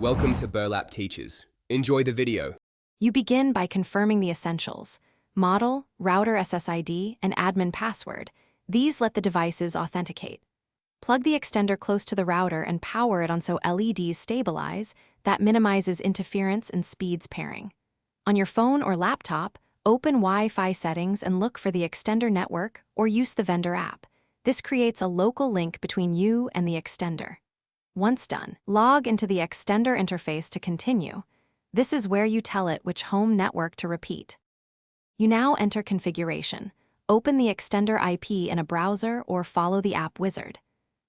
Welcome to Burlap Teachers. Enjoy the video. You begin by confirming the essentials: model, router SSID, and admin password. These let the devices authenticate. Plug the extender close to the router and power it on so LEDs stabilize. That minimizes interference and speeds pairing. On your phone or laptop, open Wi-Fi settings and look for the extender network or use the vendor app. This creates a local link between you and the extender. Once done, log into the extender interface to continue. This is where you tell it which home network to repeat. You now enter configuration. Open the extender IP in a browser or follow the app wizard.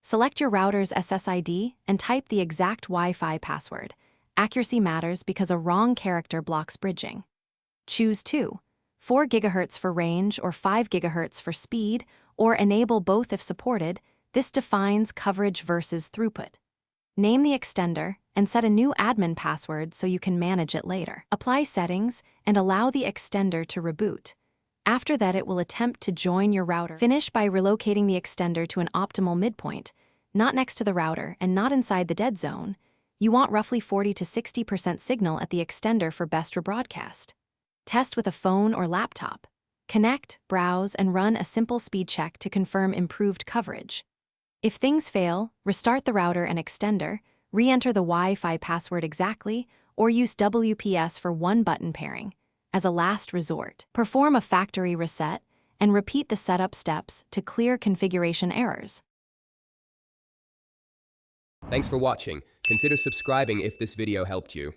Select your router's SSID and type the exact Wi-Fi password. Accuracy matters because a wrong character blocks bridging. Choose 4 GHz for range or 5 GHz for speed, or enable both if supported. This defines coverage versus throughput. Name the extender and set a new admin password so you can manage it later. Apply settings and allow the extender to reboot. After that, it will attempt to join your router. Finish by relocating the extender to an optimal midpoint, not next to the router and not inside the dead zone. You want roughly 40 to 60% signal at the extender for best rebroadcast. Test with a phone or laptop. Connect, browse, and run a simple speed check to confirm improved coverage. If things fail, restart the router and extender, re-enter the Wi-Fi password exactly, or use WPS for one-button pairing. As a last resort, perform a factory reset and repeat the setup steps to clear configuration errors. Thanks for watching. Consider subscribing if this video helped you.